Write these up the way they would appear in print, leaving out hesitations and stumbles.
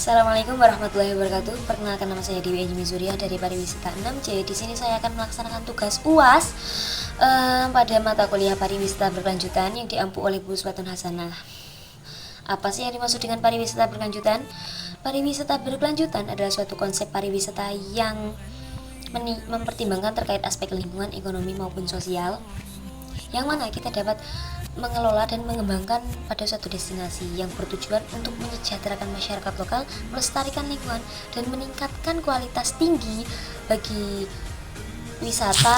Assalamualaikum warahmatullahi wabarakatuh. Perkenalkan, nama saya Dewi Anjimi Surya dari Pariwisata 6C. Di sini saya akan melaksanakan tugas UAS pada mata kuliah pariwisata berkelanjutan yang diampu oleh Bu Swatun Hasanah. Apa sih yang dimaksud dengan pariwisata berkelanjutan? Pariwisata berkelanjutan adalah suatu konsep pariwisata yang mempertimbangkan terkait aspek lingkungan, ekonomi maupun sosial, yang mana kita dapat mengelola dan mengembangkan pada suatu destinasi yang bertujuan untuk menyejahterakan masyarakat lokal, melestarikan lingkungan, dan meningkatkan kualitas tinggi bagi wisata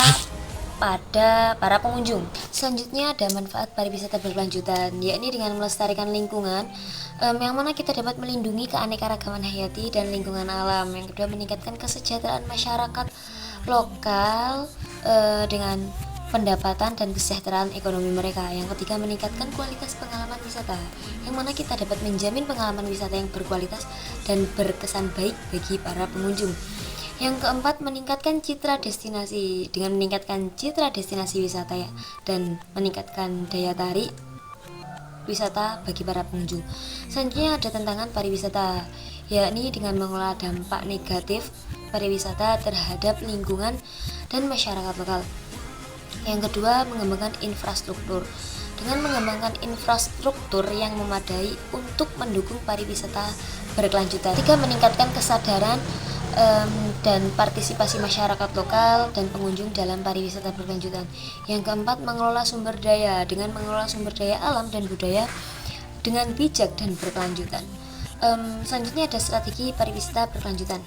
pada para pengunjung. Selanjutnya ada manfaat pariwisata berkelanjutan, yakni dengan melestarikan lingkungan, yang mana kita dapat melindungi keanekaragaman hayati dan lingkungan alam. Yang kedua, meningkatkan kesejahteraan masyarakat lokal dengan pendapatan dan kesejahteraan ekonomi mereka. Yang ketiga, meningkatkan kualitas pengalaman wisata, yang mana kita dapat menjamin pengalaman wisata yang berkualitas dan berkesan baik bagi para pengunjung. Yang keempat, meningkatkan citra destinasi, dengan meningkatkan citra destinasi wisata dan meningkatkan daya tarik wisata bagi para pengunjung. Selanjutnya ada tantangan pariwisata, yakni dengan mengelola dampak negatif pariwisata terhadap lingkungan dan masyarakat lokal. Yang kedua, mengembangkan infrastruktur, dengan mengembangkan infrastruktur yang memadai untuk mendukung pariwisata berkelanjutan. Tiga, meningkatkan kesadaran dan partisipasi masyarakat lokal dan pengunjung dalam pariwisata berkelanjutan. Yang keempat, mengelola sumber daya, dengan mengelola sumber daya alam dan budaya dengan bijak dan berkelanjutan. Selanjutnya ada strategi pariwisata berkelanjutan,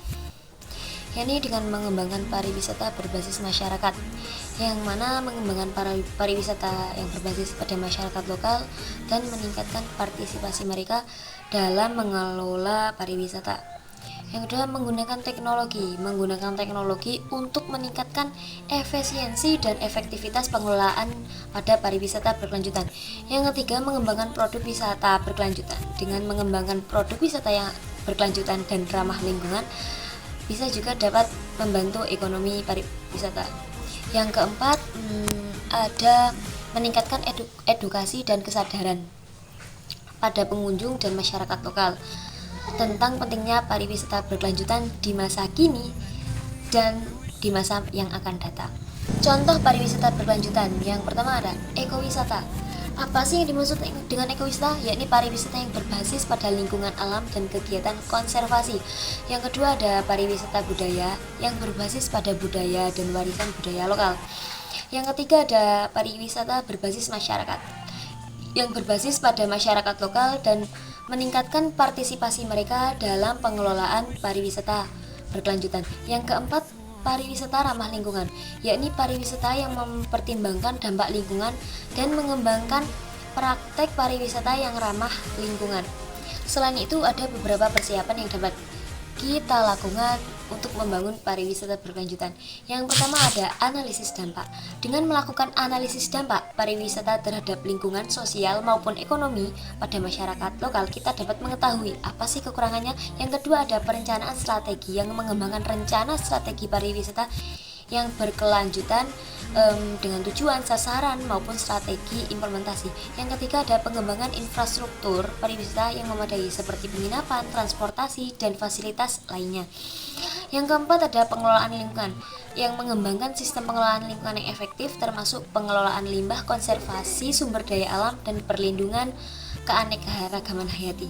yakni dengan mengembangkan pariwisata berbasis masyarakat, yang mana mengembangkan pariwisata yang berbasis pada masyarakat lokal dan meningkatkan partisipasi mereka dalam mengelola pariwisata. Yang kedua, menggunakan teknologi untuk meningkatkan efisiensi dan efektivitas pengelolaan pada pariwisata berkelanjutan. Yang ketiga, mengembangkan produk wisata berkelanjutan, dengan mengembangkan produk wisata yang berkelanjutan dan ramah lingkungan bisa juga dapat membantu ekonomi pariwisata. Yang keempat, ada meningkatkan edukasi dan kesadaran pada pengunjung dan masyarakat lokal tentang pentingnya pariwisata berkelanjutan di masa kini dan di masa yang akan datang. Contoh pariwisata berkelanjutan, yang pertama ada ekowisata. Apa sih yang dimaksud dengan ekowisata? Yakni pariwisata yang berbasis pada lingkungan alam dan kegiatan konservasi. Yang kedua ada pariwisata budaya, yang berbasis pada budaya dan warisan budaya lokal. Yang ketiga ada pariwisata berbasis masyarakat, yang berbasis pada masyarakat lokal dan meningkatkan partisipasi mereka dalam pengelolaan pariwisata berkelanjutan. Yang keempat, pariwisata ramah lingkungan, yakni pariwisata yang mempertimbangkan dampak lingkungan dan mengembangkan praktek pariwisata yang ramah lingkungan. Selain itu, ada beberapa persiapan yang dapat kita lakukan untuk membangun pariwisata berkelanjutan. Yang pertama ada analisis dampak. Dengan melakukan analisis dampak pariwisata terhadap lingkungan, sosial maupun ekonomi pada masyarakat lokal, kita dapat mengetahui apa sih kekurangannya. Yang kedua ada perencanaan strategi, yang mengembangkan rencana strategi pariwisata yang berkelanjutan dengan tujuan, sasaran maupun strategi implementasi. Yang ketiga ada pengembangan infrastruktur pariwisata yang memadai seperti penginapan, transportasi, dan fasilitas lainnya. Yang keempat ada pengelolaan lingkungan, yang mengembangkan sistem pengelolaan lingkungan yang efektif termasuk pengelolaan limbah, konservasi sumber daya alam, dan perlindungan keanekaragaman hayati.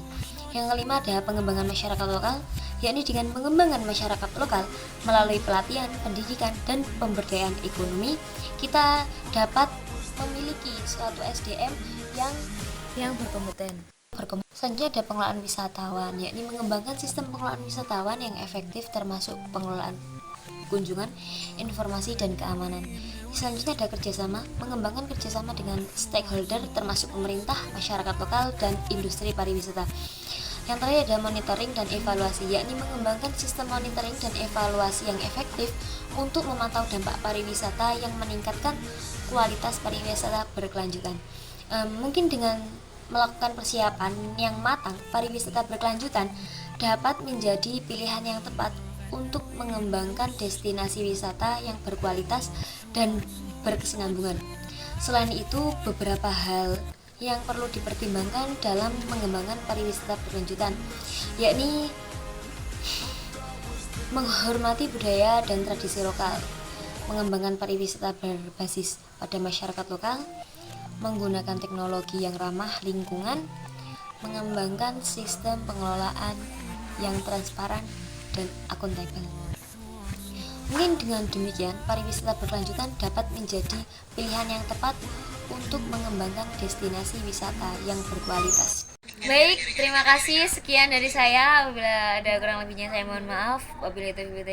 Yang kelima ada pengembangan masyarakat lokal, yakni dengan mengembangkan masyarakat lokal melalui pelatihan, pendidikan, dan pemberdayaan ekonomi, kita dapat memiliki suatu SDM yang berkompeten. Selanjutnya ada pengelolaan wisatawan, yakni mengembangkan sistem pengelolaan wisatawan yang efektif termasuk pengelolaan kunjungan, informasi, dan keamanan. Selanjutnya ada kerjasama, mengembangkan kerjasama dengan stakeholder termasuk pemerintah, masyarakat lokal, dan industri pariwisata. Yang terakhir ada monitoring dan evaluasi, yakni mengembangkan sistem monitoring dan evaluasi yang efektif untuk memantau dampak pariwisata yang meningkatkan kualitas pariwisata berkelanjutan. Mungkin dengan melakukan persiapan yang matang, pariwisata berkelanjutan dapat menjadi pilihan yang tepat untuk mengembangkan destinasi wisata yang berkualitas dan berkesinambungan. Selain itu, beberapa hal yang perlu dipertimbangkan dalam mengembangkan pariwisata berkelanjutan, yakni menghormati budaya dan tradisi lokal, mengembangkan pariwisata berbasis pada masyarakat lokal, menggunakan teknologi yang ramah lingkungan, mengembangkan sistem pengelolaan yang transparan dan akuntabel. Mungkin dengan demikian, pariwisata berkelanjutan dapat menjadi pilihan yang tepat untuk mengembangkan destinasi wisata yang berkualitas. Baik, terima kasih. Sekian dari saya. Apabila ada kurang lebihnya saya mohon maaf. Wabillahi taufiq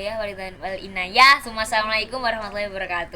wal hidayah. Wassalamualaikum warahmatullahi wabarakatuh.